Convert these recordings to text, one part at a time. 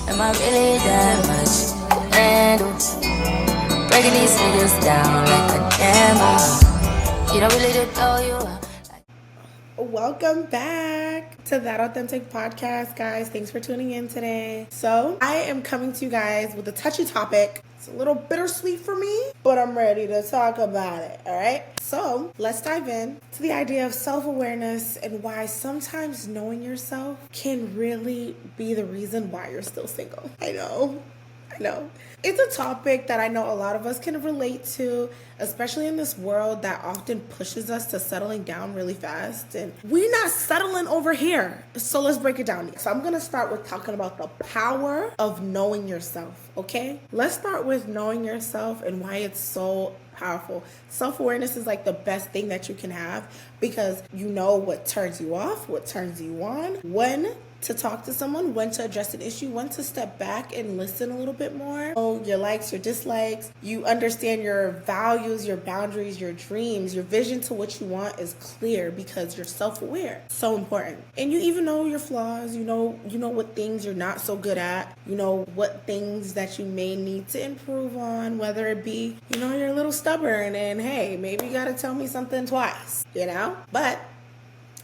Am I really that much to handle? Breaking these niggas down like a camel. You don't really know you are. Welcome back to That Authentic Podcast, guys. Thanks for tuning in today. So, I am coming to you guys with a touchy topic. It's a little bittersweet for me, but I'm ready to talk about it, all right? So, let's dive in to the idea of self-awareness and why sometimes knowing yourself can really be the reason why you're still single. I know. It's a topic that I know a lot of us can relate to, especially in this world that often pushes us to settling down really fast. And we're not settling over here. So let's break it down. So I'm going to start with talking about the power of knowing yourself, okay? Let's start with knowing yourself and why it's so powerful. Self-awareness is like the best thing that you can have because you know what turns you off, what turns you on, when to talk to someone, when to address an issue, when to step back and listen a little bit more. Oh, your likes, your dislikes. You understand your values, your boundaries, your dreams, your vision to what you want is clear because you're self-aware. So important. And you even know your flaws. You know what things you're not so good at. You know what things that you may need to improve on, whether it be, you're a little stubborn and hey, maybe you gotta tell me something twice, But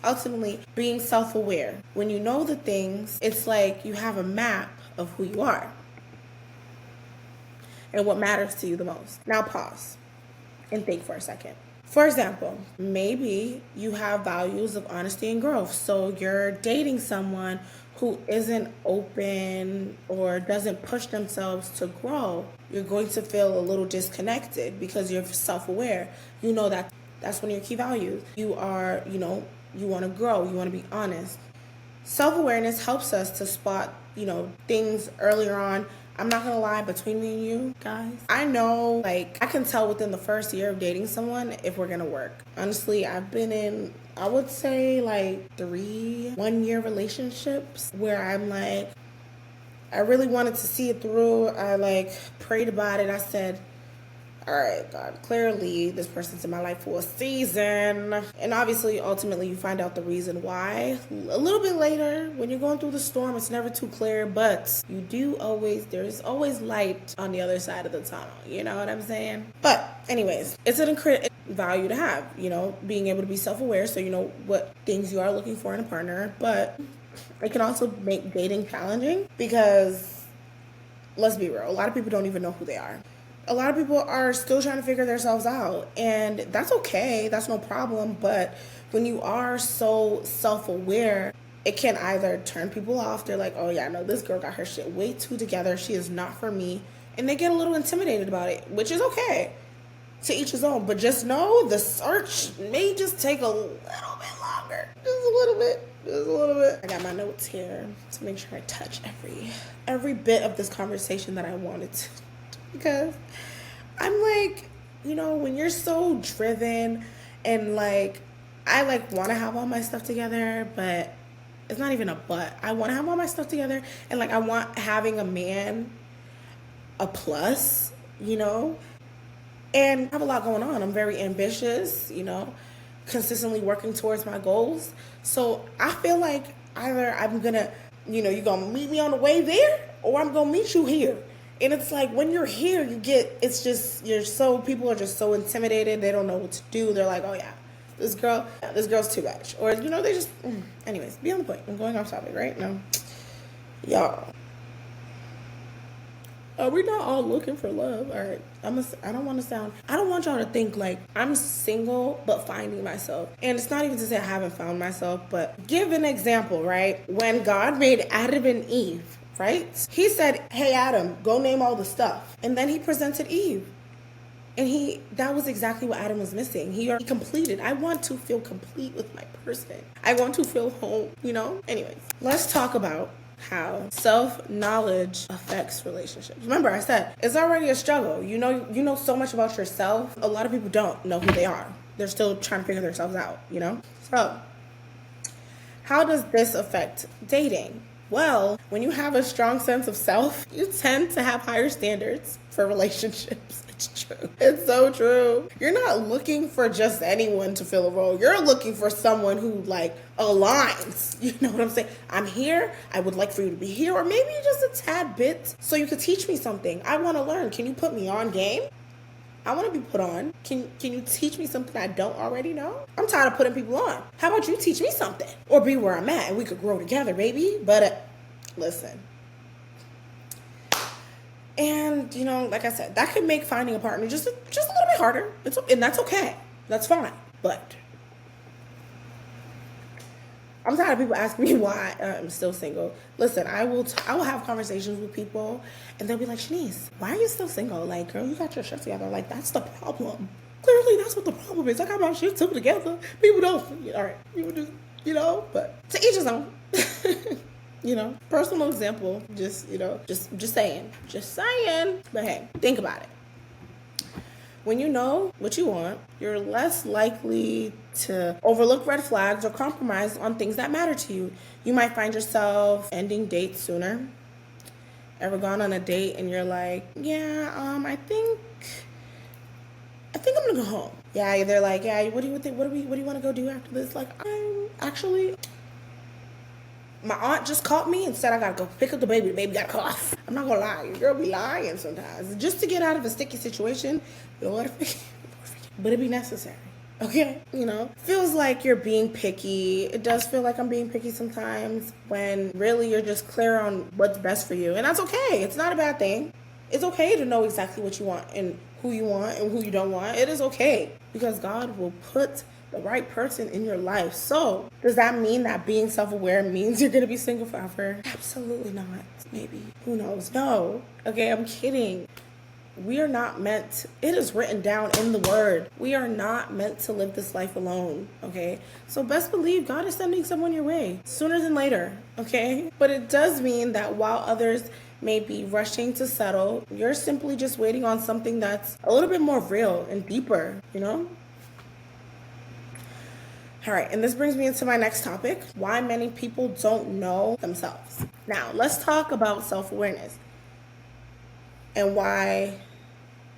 ultimately, being self-aware. When you know the things, it's like you have a map of who you are and what matters to you the most. Now pause and think for a second. For example, maybe you have values of honesty and growth. So you're dating someone who isn't open or doesn't push themselves to grow. You're going to feel a little disconnected because you're self-aware. You know that that's one of your key values. You are, you want to grow, you want to be honest. Self-awareness helps us to spot, things earlier on. I'm not going to lie, between me and you guys, I know, I can tell within the first year of dating someone if we're going to work. Honestly, I've been in, I would say 3 one-year relationships where I'm I really wanted to see it through. I prayed about it. I said, all right, God, clearly this person's in my life for a season. And obviously, ultimately, you find out the reason why a little bit later. When you're going through the storm, it's never too clear, but there's always light on the other side of the tunnel. You know what I'm saying? But anyways, it's an incredible value to have, being able to be self-aware so you know what things you are looking for in a partner. But it can also make dating challenging because, let's be real, a lot of people don't even know who they are. A lot of people are still trying to figure themselves out, and that's okay. That's no problem. But when you are so self-aware, it can either turn people off. They're like, oh yeah, no, this girl got her shit way too together. She is not for me. And they get a little intimidated about it, which is okay. To each his own. But just know the search may just take a little bit longer. Just a little bit. I got my notes here to make sure I touch every bit of this conversation that I wanted to. Because I'm when you're so driven and I want to have all my stuff together, but it's not even a but. I want to have all my stuff together and I want having a man a plus, and I have a lot going on. I'm very ambitious, consistently working towards my goals. So I feel like either I'm going to, you're going to meet me on the way there or I'm going to meet you here. And it's when you're here, people are just so intimidated. They don't know what to do. They're like, oh yeah, this girl's too much. Or, they just, anyways, be on the point. I'm going off topic, right? No. Y'all. Are we not all looking for love? All right. I don't want y'all to think I'm single, but finding myself. And it's not even to say I haven't found myself, but give an example, right? When God made Adam and Eve, right? He said, hey, Adam, go name all the stuff. And then he presented Eve. And that was exactly what Adam was missing. He completed. I want to feel complete with my person. I want to feel home, Anyways, let's talk about how self-knowledge affects relationships. Remember, I said, it's already a struggle. You know so much about yourself. A lot of people don't know who they are. They're still trying to figure themselves out, So, how does this affect dating? Well, when you have a strong sense of self, you tend to have higher standards for relationships. It's true. It's so true. You're not looking for just anyone to fill a role. You're looking for someone who like aligns. You know what I'm saying? I'm here. I would like for you to be here, or maybe just a tad bit so you could teach me something. I want to learn. Can you put me on game? I want to be put on. Can you teach me something I don't already know? I'm tired of putting people on. How about you teach me something? Or be where I'm at and we could grow together, baby. But listen. And, you know, like I said, that could make finding a partner just a little bit harder. And that's okay. That's fine. But I'm tired of people asking me why I'm still single. Listen, I will have conversations with people, and they'll be like, Shanice, why are you still single? Like, girl, you got your shit together. Like, that's the problem. Clearly, that's what the problem is. I got my shit together. People don't. All right. People just, you know, but to each his own. You know, personal example, just, you know, just saying. But hey, think about it. When you know what you want, you're less likely to overlook red flags or compromise on things that matter to you. You might find yourself ending dates sooner. Ever gone on a date and you're like, yeah, I think I'm gonna go home. Yeah, they're like, yeah, what do you think? What do you want to go do after this? Like, my aunt just called me and said I gotta go pick up the baby. The baby got a cough. I'm not gonna lie. Your girl be lying sometimes. Just to get out of a sticky situation, but it be necessary. Okay? You know? Feels like you're being picky. It does feel like I'm being picky sometimes when really you're just clear on what's best for you. And that's okay. It's not a bad thing. It's okay to know exactly what you want and who you want and who you don't want. It is okay. Because God will put the right person in your life. So, does that mean that being self-aware means you're going to be single forever? Absolutely not. Maybe. Who knows? No. Okay, I'm kidding. We are not meant, it is written down in the word. We are not meant to live this life alone, okay? So best believe God is sending someone your way sooner than later, okay? But it does mean that while others may be rushing to settle, you're simply just waiting on something that's a little bit more real and deeper, you know? All right, and this brings me into my next topic, why many people don't know themselves. Now, let's talk about self-awareness and why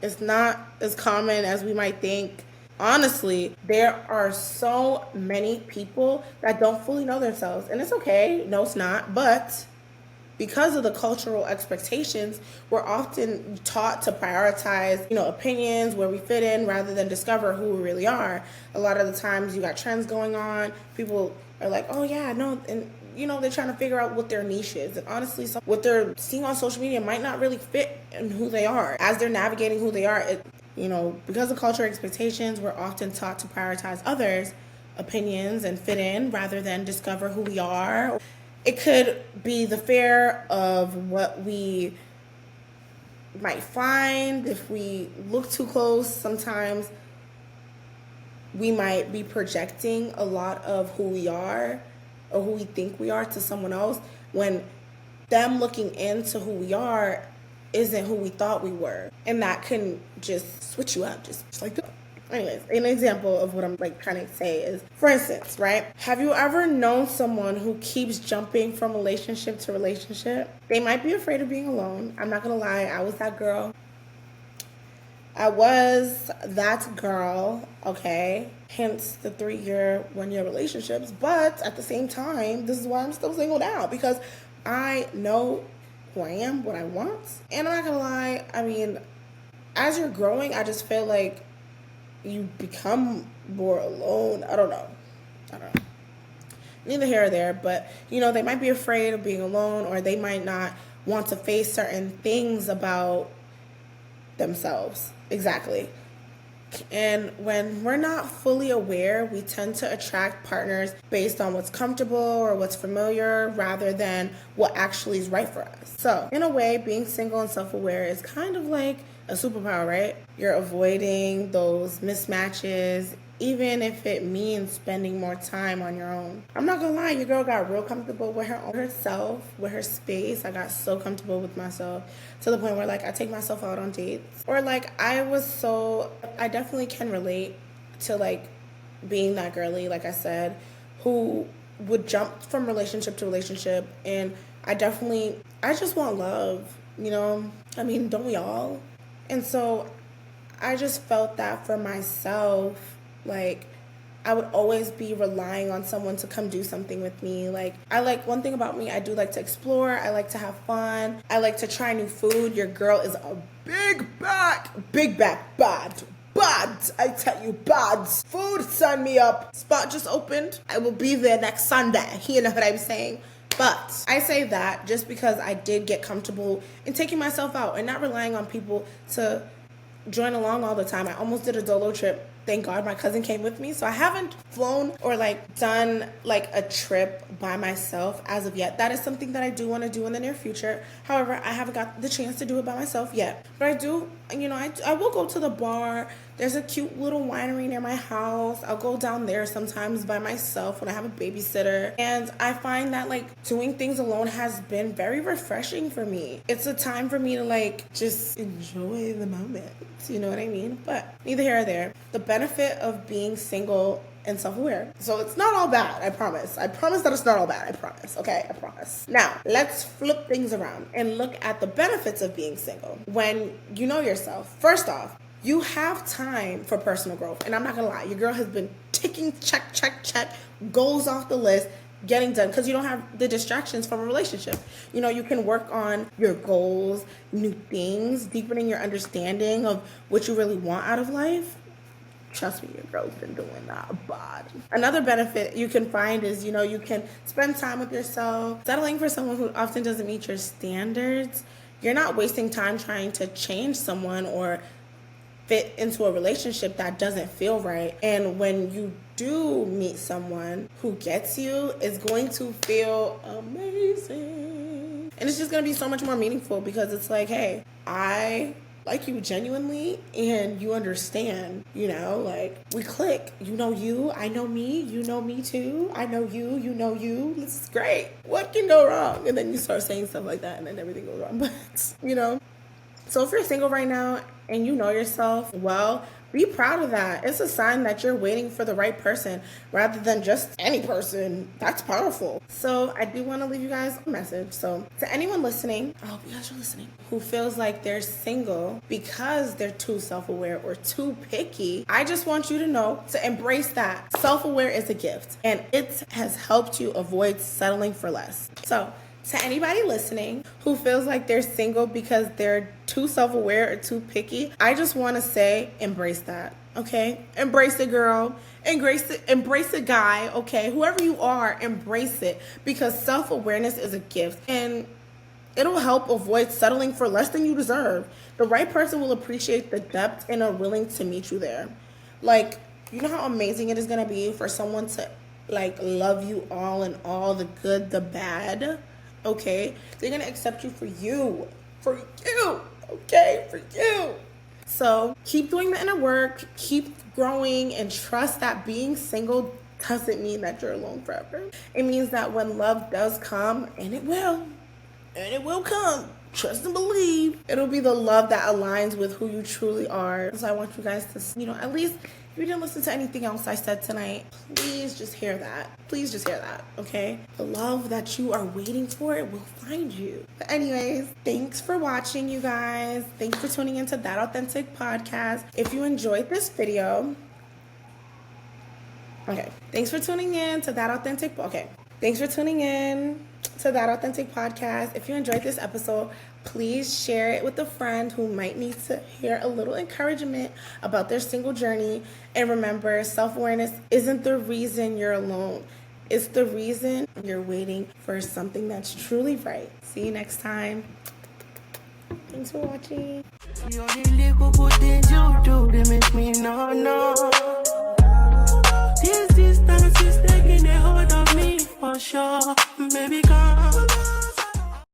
it's not as common as we might think. Honestly, there are so many people that don't fully know themselves, and it's okay. No, it's not, but because of the cultural expectations, we're often taught to prioritize, opinions, where we fit in, rather than discover who we really are. A lot of the times you got trends going on. People are like, oh yeah, no, and they're trying to figure out what their niche is. And honestly, what they're seeing on social media might not really fit in who they are. As they're navigating who they are, because of cultural expectations, we're often taught to prioritize others' opinions and fit in rather than discover who we are. It could be the fear of what we might find if we look too close. Sometimes we might be projecting a lot of who we are or who we think we are to someone else when them looking into who we are isn't who we thought we were. And that can just switch you up just like that. Anyways, an example of what I'm trying to say is, for instance, right? Have you ever known someone who keeps jumping from relationship to relationship? They might be afraid of being alone. I'm not gonna lie, I was that girl. Okay? Hence the 3-year, 1-year relationships. But at the same time, this is why I'm still single now, because I know who I am, what I want. And I'm not gonna lie, as you're growing, I just feel like you become more alone. I don't know. Neither here or there, but they might be afraid of being alone, or they might not want to face certain things about themselves. Exactly. And when we're not fully aware, we tend to attract partners based on what's comfortable or what's familiar rather than what actually is right for us. So, in a way, being single and self-aware is kind of like a superpower, right? You're avoiding those mismatches, even if it means spending more time on your own. I'm not gonna lie, your girl got real comfortable with herself, with her space. I got so comfortable with myself to the point where I take myself out on dates. Or I definitely can relate to being that girly, like I said, who would jump from relationship to relationship. And I just want love, don't we all? And so I just felt that for myself, like, I would always be relying on someone to come do something with me. Like, one thing about me, I do like to explore. I like to have fun. I like to try new food. Your girl is a big back, bad. I tell you, bads. Food, sign me up. Spot just opened. I will be there next Sunday. You know what I'm saying? But I say that just because I did get comfortable in taking myself out and not relying on people to join along all the time. I almost did a solo trip. Thank God my cousin came with me. So I haven't flown or done a trip by myself as of yet. That is something that I do want to do in the near future. However, I haven't got the chance to do it by myself yet. But I do, I will go to the bar. There's a cute little winery near my house. I'll go down there sometimes by myself when I have a babysitter. And I find that doing things alone has been very refreshing for me. It's a time for me to just enjoy the moment. You know what I mean? But neither here or there. The benefit of being single and self-aware. So it's not all bad, I promise. I promise that it's not all bad, I promise. Okay, I promise. Now, let's flip things around and look at the benefits of being single. When you know yourself, first off, you have time for personal growth. And I'm not gonna lie, your girl has been ticking check, goals off the list, getting done, because you don't have the distractions from a relationship. You can work on your goals, new things, deepening your understanding of what you really want out of life. Trust me, your girl's been doing that. But another benefit you can find is, you can spend time with yourself. Settling for someone who often doesn't meet your standards. You're not wasting time trying to change someone or fit into a relationship that doesn't feel right. And when you do meet someone who gets you, it's going to feel amazing. And it's just going to be so much more meaningful because it's hey, I like you genuinely and you understand, we click. You know you, I know me, you know me too. I know you, you know you. This is great. What can go wrong? And then you start saying stuff like that and then everything goes wrong. But, So if you're single right now and you know yourself, well, be proud of that. It's a sign that you're waiting for the right person rather than just any person. That's powerful. So I do want to leave you guys a message. So to anyone listening, I hope you guys are listening, who feels like they're single because they're too self-aware or too picky, I just want you to know to embrace that. Self-aware is a gift and it has helped you avoid settling for less. So to anybody listening who feels like they're single because they're too self-aware or too picky, I just want to say, embrace that, okay? Embrace it, girl. Embrace it, guy, okay? Whoever you are, embrace it because self-awareness is a gift and it'll help avoid settling for less than you deserve. The right person will appreciate the depth and are willing to meet you there. You know how amazing it is going to be for someone to, love you all and all, the good, the bad? Okay, they're gonna accept you for you, okay, for you. So keep doing the inner work, keep growing, and trust that being single doesn't mean that you're alone forever. It means that when love does come, and it will come, trust and believe, it'll be the love that aligns with who you truly are. So I want you guys to, at least if you didn't listen to anything else I said tonight, please just hear that. Please just hear that, okay? The love that you are waiting for, it will find you. But anyways, thanks for watching, you guys. Thanks for tuning into That Authentic Podcast. If you enjoyed this video, thanks for tuning in to That Authentic Podcast. If you enjoyed this episode, please share it with a friend who might need to hear a little encouragement about their single journey. And remember, self-awareness isn't the reason you're alone. It's the reason you're waiting for something that's truly right. See you next time. Thanks for watching. This distance is taking a hold of me for sure. Baby, come